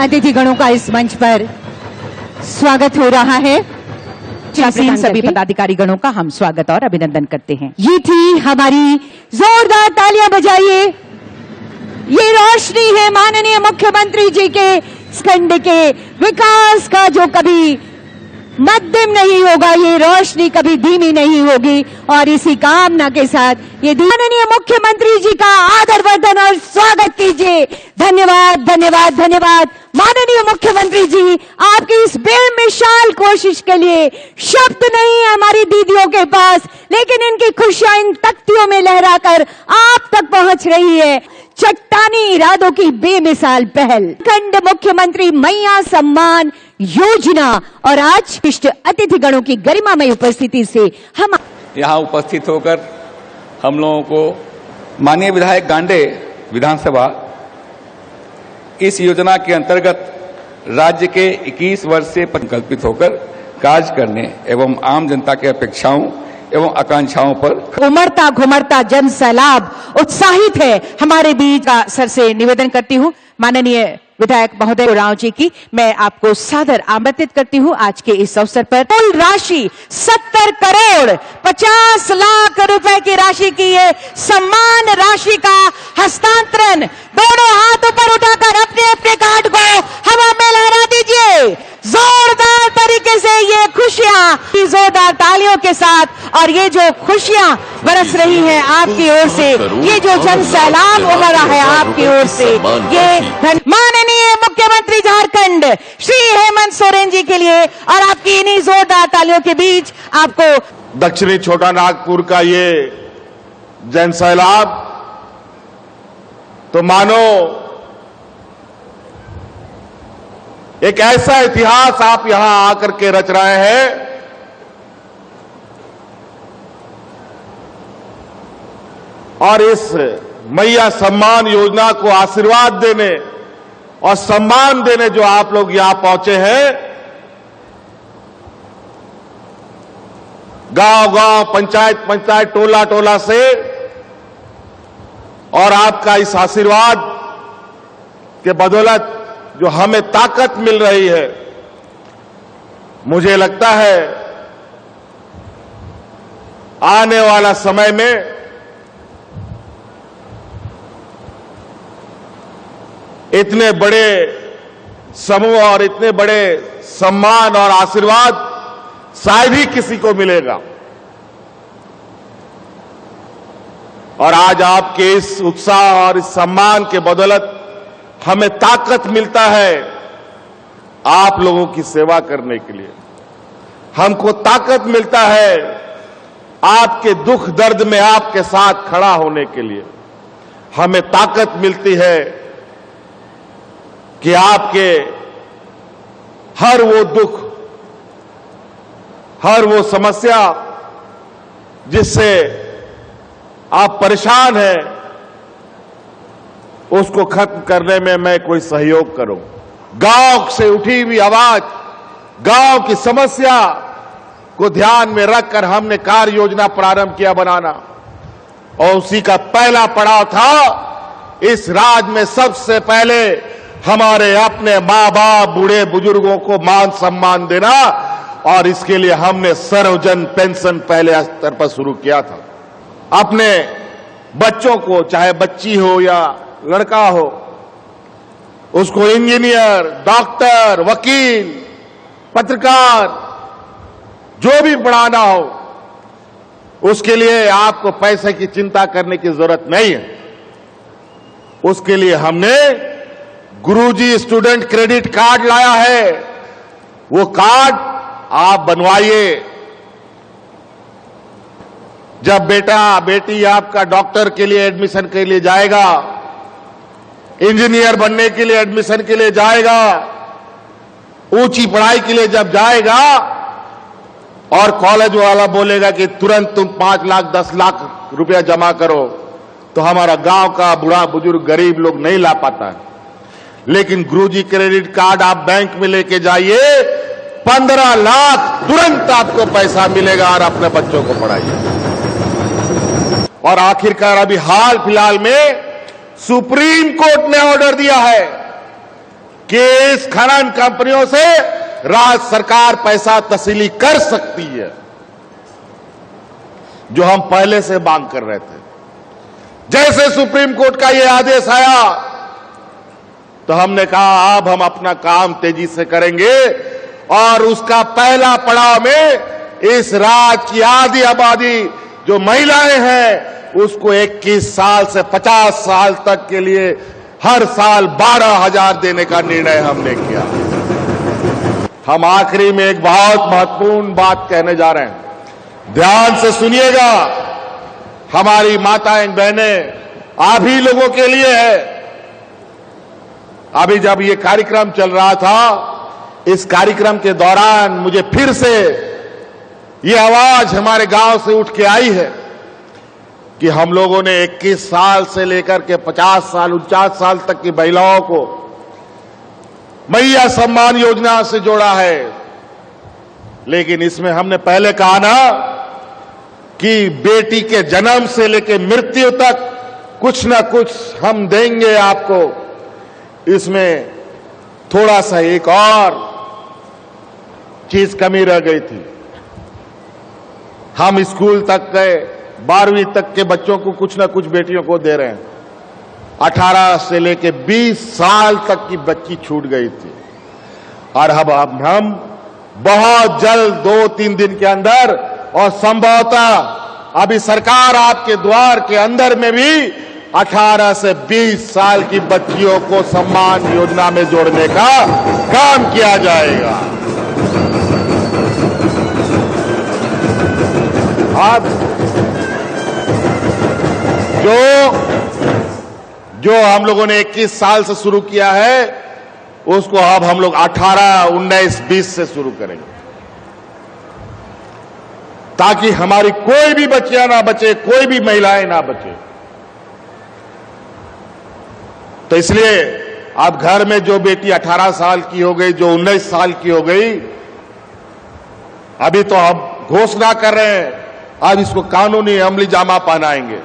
अतिथिगणों का इस मंच पर स्वागत हो रहा है। सभी पदाधिकारी गणों का हम स्वागत और अभिनंदन करते हैं। ये थी हमारी, जोरदार तालियां बजाइए। ये रोशनी है माननीय मुख्यमंत्री जी के खंड के विकास का, जो कभी मध्यम नहीं होगा, ये रोशनी कभी धीमी नहीं होगी। और इसी कामना के साथ ये माननीय मुख्यमंत्री जी का आदरवर्धन और स्वागत कीजिए। धन्यवाद, धन्यवाद, धन्यवाद माननीय मुख्यमंत्री जी, आपकी इस बेमिसाल कोशिश के लिए शब्द नहीं है हमारी दीदियों के पास, लेकिन इनकी खुशियां इन तख्तियों में लहराकर आप तक पहुंच रही है। चट्टानी इरादों की बेमिसाल पहल, खंड मुख्यमंत्री मैया सम्मान योजना, और आज विशिष्ट अतिथिगणों की गरिमामय उपस्थिति से हम यहाँ उपस्थित होकर हम लोगों को माननीय विधायक गांडे विधानसभा इस योजना के अंतर्गत राज्य के 21 वर्ष से संकल्पित होकर कार्य करने एवं आम जनता के अपेक्षाओं एवं आकांक्षाओं पर उमड़ता घुमड़ता जन सैलाब उत्साहित है। हमारे बीच का सर से निवेदन करती हूँ माननीय विधायक महोदय राव जी की, मैं आपको सादर आमंत्रित करती हूँ आज के इस अवसर पर। कुल राशि 70 करोड़ 50 लाख रुपए की राशि की ये सम्मान राशि का हस्तांतरण, दोनों हाथ ऊपर उठाकर अपने अपने कार्ड को हवा में लहरा दीजिए। जोरदार तरीके से ये खुशियां, जोरदार तालियों के साथ, और ये जो खुशियां बरस रही हैं आपकी ओर से, ये जो जन सैलाब उमड़ा है आपकी ओर से, ये माननीय मुख्यमंत्री झारखंड श्री हेमंत सोरेन जी के लिए, और आपकी इन्हीं जोरदार तालियों के बीच आपको दक्षिणी छोटा नागपुर का ये जन सैलाब तो मानो एक ऐसा इतिहास आप यहां आकर के रच रहे हैं और इस मैया सम्मान योजना को आशीर्वाद देने और सम्मान देने जो आप लोग यहां पहुंचे हैं, गांव-गांव, पंचायत-पंचायत, टोला-टोला से, और आपका इस आशीर्वाद के बदौलत जो हमें ताकत मिल रही है, मुझे लगता है आने वाला समय में इतने बड़े समूह और इतने बड़े सम्मान और आशीर्वाद शायद ही किसी को मिलेगा। और आज आपके इस उत्साह और इस सम्मान के बदौलत हमें ताकत मिलता है आप लोगों की सेवा करने के लिए। हमको ताकत मिलता है आपके दुख दर्द में आपके साथ खड़ा होने के लिए। हमें ताकत मिलती है कि आपके हर वो दुख, हर वो समस्या जिससे आप परेशान हैं, उसको खत्म करने में मैं कोई सहयोग करूं। गांव से उठी हुई आवाज, गांव की समस्या को ध्यान में रखकर हमने कार्य योजना प्रारंभ किया बनाना, और उसी का पहला पड़ाव था इस राज्य में सबसे पहले हमारे अपने मां बाप, बूढ़े बुजुर्गों को मान सम्मान देना, और इसके लिए हमने सर्वजन पेंशन पहले स्तर पर शुरू किया था। अपने बच्चों को, चाहे बच्ची हो या लड़का हो, उसको इंजीनियर, डॉक्टर, वकील, पत्रकार, जो भी पढ़ाना हो, उसके लिए आपको पैसे की चिंता करने की जरूरत नहीं है। उसके लिए हमने गुरुजी स्टूडेंट क्रेडिट कार्ड लाया है। वो कार्ड आप बनवाइए। जब बेटा बेटी आपका डॉक्टर के लिए एडमिशन के लिए जाएगा, इंजीनियर बनने के लिए एडमिशन के लिए जाएगा, ऊंची पढ़ाई के लिए जब जाएगा, और कॉलेज वाला बोलेगा कि तुरंत तुम 5 लाख 10 लाख रुपया जमा करो, तो हमारा गांव का बूढ़ा बुजुर्ग गरीब लोग नहीं ला पाता है। लेकिन गुरुजी क्रेडिट कार्ड आप बैंक में लेके जाइए, 15 लाख तुरंत आपको पैसा मिलेगा और अपने बच्चों को पढ़ाइए। और आखिरकार अभी हाल फिलहाल में सुप्रीम कोर्ट ने ऑर्डर दिया है कि इस खनन कंपनियों से राज्य सरकार पैसा तस्वीली कर सकती है, जो हम पहले से मांग कर रहे थे। जैसे सुप्रीम कोर्ट का यह आदेश आया तो हमने कहा अब हम अपना काम तेजी से करेंगे और उसका पहला पड़ाव में इस राज्य की आधी आबादी जो महिलाएं हैं उसको 21 साल से 50 साल तक के लिए हर साल 12,000 देने का निर्णय हमने किया। हम आखिरी में एक बहुत महत्वपूर्ण बात कहने जा रहे हैं, ध्यान से सुनिएगा। हमारी माताएं बहनें आप ही लोगों के लिए है। अभी जब ये कार्यक्रम चल रहा था, इस कार्यक्रम के दौरान मुझे फिर से ये आवाज हमारे गांव से उठ के आई है कि हम लोगों ने 21 साल से लेकर के 50 साल 49 साल तक की महिलाओं को मैया सम्मान योजना से जोड़ा है। लेकिन इसमें हमने पहले कहा ना कि बेटी के जन्म से लेकर मृत्यु तक कुछ ना कुछ हम देंगे आपको। इसमें थोड़ा सा एक और चीज कमी रह गई थी। हम स्कूल तक गए, 12वीं तक के बच्चों को कुछ ना कुछ बेटियों को दे रहे हैं। 18 से लेके 20 साल तक की बच्ची छूट गई थी और अब हम बहुत जल्द 2-3 दिन के अंदर और संभवतः अभी सरकार आपके द्वार के अंदर में भी 18 से 20 साल की बच्चियों को सम्मान योजना में जोड़ने का काम किया जाएगा। अब जो हम लोगों ने 21 साल से शुरू किया है उसको अब हम लोग 18, 19, 20 से शुरू करेंगे ताकि हमारी कोई भी बच्चियां ना बचे, कोई भी महिलाएं ना बचे। तो इसलिए अब घर में जो बेटी 18 साल की हो गई, जो 19 साल की हो गई, अभी तो हम घोषणा कर रहे हैं, अब इसको कानूनी अमली जामा पहनाएंगे।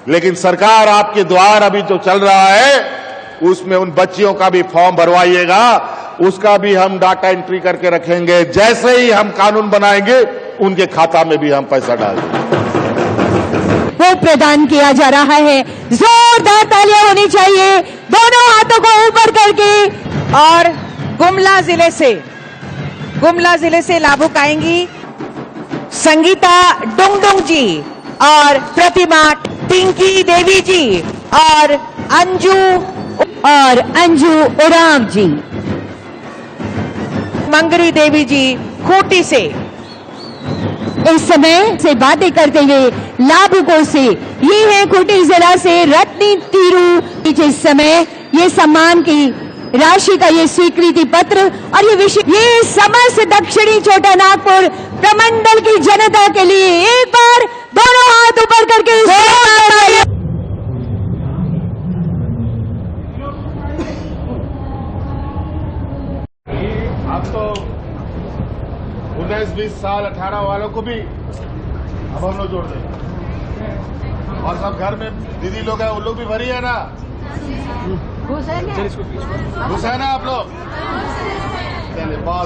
लेकिन सरकार आपके द्वार अभी जो चल रहा है उसमें उन बच्चियों का भी फॉर्म भरवाइएगा, उसका भी हम डाटा एंट्री करके रखेंगे। जैसे ही हम कानून बनाएंगे उनके खाता में भी हम पैसा डाल देंगे। वो प्रदान किया जा रहा है। जोरदार तालियां होनी चाहिए दोनों हाथों को ऊपर करके। और गुमला जिले से लाभुक आएंगी संगीता डुंगडुंग जी और प्रतिमा टिंकी देवी जी और अंजू उराम जी, मंगरी देवी जी खूंटी से। इस समय से बातें करते हुए लाभुकों से, ये है खूंटी जिला से रत्नी तीरू। इस समय ये सम्मान की राशि का ये स्वीकृति पत्र और ये समस्त दक्षिणी छोटा नागपुर प्रमंडल की जनता के लिए एक बार दोनों हाथ ऊपर करके अब तो 19, 20 साल 18 वालों को भी अब हम लोग जोड़ देंगे। और सब घर में दीदी लोग हैं, उन लोग भी भरी है ना, घुस है ना आप लोग। चलिए बहुत